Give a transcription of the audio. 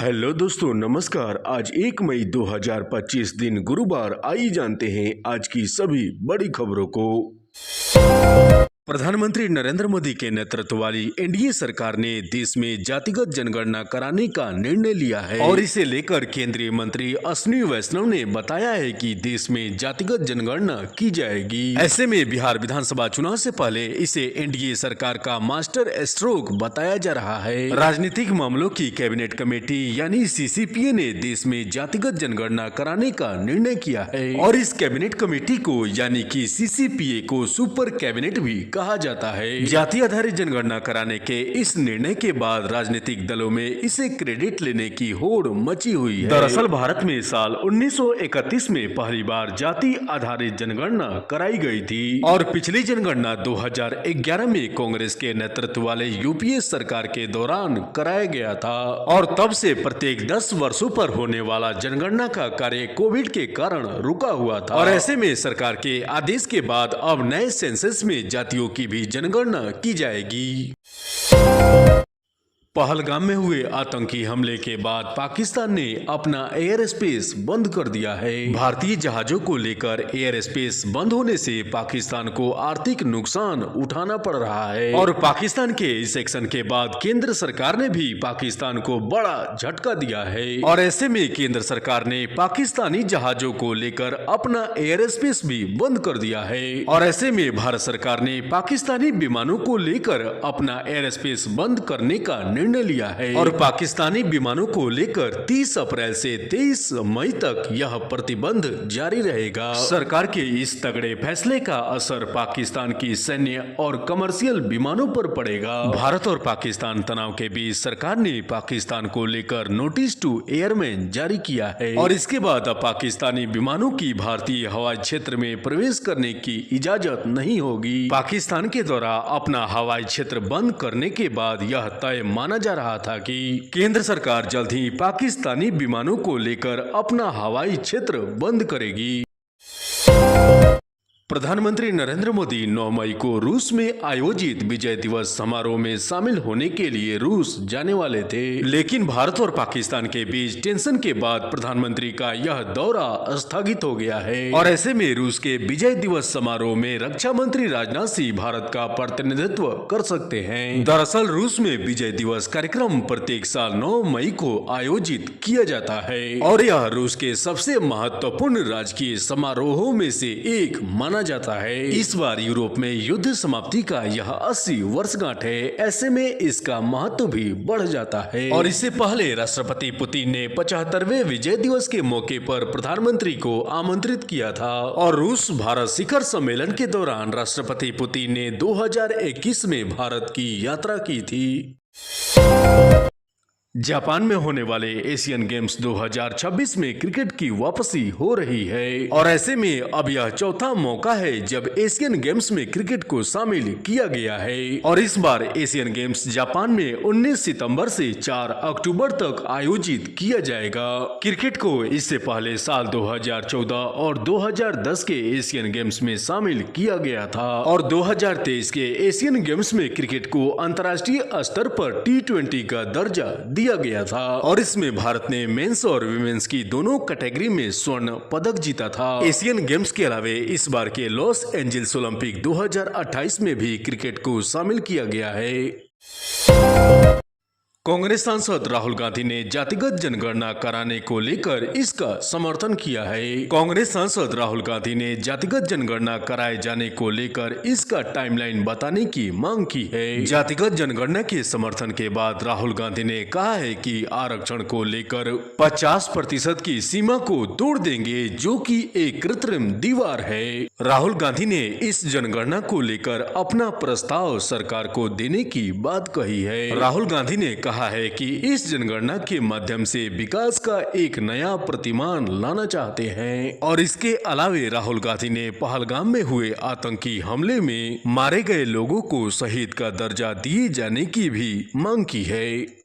Hello दोस्तों, नमस्कार। आज 1 मई 2025 दिन गुरुवार। आइए जानते हैं आज की सभी बड़ी खबरों को। प्रधानमंत्री नरेंद्र मोदी के नेतृत्व वाली एनडीए सरकार ने देश में जातिगत जनगणना कराने का निर्णय लिया है और इसे लेकर केंद्रीय मंत्री अश्विनी वैष्णव ने बताया है कि देश में जातिगत जनगणना की जाएगी। ऐसे में बिहार विधानसभा चुनाव से पहले इसे एनडीए सरकार का मास्टर स्ट्रोक बताया जा रहा है। राजनीतिक मामलों की कैबिनेट कमेटी यानी सीसीपीए ने देश में जातिगत जनगणना कराने का निर्णय किया है और इस कैबिनेट कमेटी को यानी कि सीसीपीए को सुपर कैबिनेट भी कहा जाता है। जाति आधारित जनगणना कराने के इस निर्णय के बाद राजनीतिक दलों में इसे क्रेडिट लेने की होड़ मची हुई है। दरअसल भारत में साल 1931 में पहली बार जाति आधारित जनगणना कराई गई थी और पिछली जनगणना 2011 में कांग्रेस के नेतृत्व वाले यूपीए सरकार के दौरान कराया गया था और तब से प्रत्येक 10 वर्षों पर होने वाला जनगणना का कार्य कोविड के कारण रुका हुआ था और ऐसे में सरकार के आदेश के बाद अब नए सेंसस में जातियों की भी जनगणना की जाएगी। पहलगाम में हुए आतंकी हमले के बाद पाकिस्तान ने अपना एयर स्पेस बंद कर दिया है। भारतीय जहाजों को लेकर एयर स्पेस बंद होने से पाकिस्तान को आर्थिक नुकसान उठाना पड़ रहा है और पाकिस्तान के इस एक्शन के बाद केंद्र सरकार ने भी पाकिस्तान को बड़ा झटका दिया है और ऐसे में केंद्र सरकार ने पाकिस्तानी जहाजों को लेकर अपना एयर स्पेस भी बंद कर दिया है और ऐसे में भारत सरकार ने पाकिस्तानी विमानों को लेकर अपना एयर स्पेस बंद करने का निर्णय लिया है और पाकिस्तानी विमानों को लेकर 30 अप्रैल से 23 मई तक यह प्रतिबंध जारी रहेगा। सरकार के इस तगड़े फैसले का असर पाकिस्तान की सैन्य और कमर्शियल विमानों पर पड़ेगा। भारत और पाकिस्तान तनाव के बीच सरकार ने पाकिस्तान को लेकर नोटिस टू एयरमैन जारी किया है और इसके बाद अब पाकिस्तानी विमानों की भारतीय हवाई क्षेत्र में प्रवेश करने की इजाजत नहीं होगी। पाकिस्तान के द्वारा अपना हवाई क्षेत्र बंद करने के बाद यह तय माना जा रहा था कि केंद्र सरकार जल्द ही पाकिस्तानी विमानों को लेकर अपना हवाई क्षेत्र बंद करेगी। प्रधानमंत्री नरेंद्र मोदी 9 मई को रूस में आयोजित विजय दिवस समारोह में शामिल होने के लिए रूस जाने वाले थे, लेकिन भारत और पाकिस्तान के बीच टेंशन के बाद प्रधानमंत्री का यह दौरा स्थगित हो गया है और ऐसे में रूस के विजय दिवस समारोह में रक्षा मंत्री राजनाथ सिंह भारत का प्रतिनिधित्व कर सकते हैं। दरअसल रूस में विजय दिवस कार्यक्रम प्रत्येक साल 9 मई को आयोजित किया जाता है और यह रूस के सबसे महत्वपूर्ण राजकीय समारोहों में से एक माना जाता है। इस बार यूरोप में युद्ध समाप्ति का यह 80 वर्षगांठ है, ऐसे में इसका महत्व भी बढ़ जाता है और इससे पहले राष्ट्रपति पुतिन ने 75वें विजय दिवस के मौके पर प्रधानमंत्री को आमंत्रित किया था और रूस भारत शिखर सम्मेलन के दौरान राष्ट्रपति पुतिन ने 2021 में भारत की यात्रा की थी। जापान में होने वाले एशियन गेम्स 2026 में क्रिकेट की वापसी हो रही है और ऐसे में अब यह चौथा मौका है जब एशियन गेम्स में क्रिकेट को शामिल किया गया है और इस बार एशियन गेम्स जापान में 19 सितंबर से 4 अक्टूबर तक आयोजित किया जाएगा। क्रिकेट को इससे पहले साल 2014 और 2010 के एशियन गेम्स में शामिल किया गया था और 2023 के एशियन गेम्स में क्रिकेट को अंतर्राष्ट्रीय स्तर पर T20 का दर्जा दिया गया था और इसमें भारत ने मेंस और विमेंस की दोनों कैटेगरी में स्वर्ण पदक जीता था। एशियन गेम्स के अलावा इस बार के लॉस एंजल्स ओलंपिक 2028 में भी क्रिकेट को शामिल किया गया है। कांग्रेस सांसद राहुल गांधी ने जातिगत जनगणना कराने को लेकर इसका समर्थन किया है। कांग्रेस सांसद राहुल गांधी ने जातिगत जनगणना कराए जाने को लेकर इसका टाइमलाइन बताने की मांग की है। जातिगत जनगणना के समर्थन के बाद राहुल गांधी ने कहा है कि आरक्षण को लेकर 50% की सीमा को तोड़ देंगे, जो कि एक कृत्रिम दीवार है। राहुल गांधी ने इस जनगणना को लेकर अपना प्रस्ताव सरकार को देने की बात कही है। राहुल गांधी ने कहा है कि इस जनगणना के माध्यम से विकास का एक नया प्रतिमान लाना चाहते हैं और इसके अलावे राहुल गांधी ने पहलगाम में हुए आतंकी हमले में मारे गए लोगों को शहीद का दर्जा दिए जाने की भी मांग की है।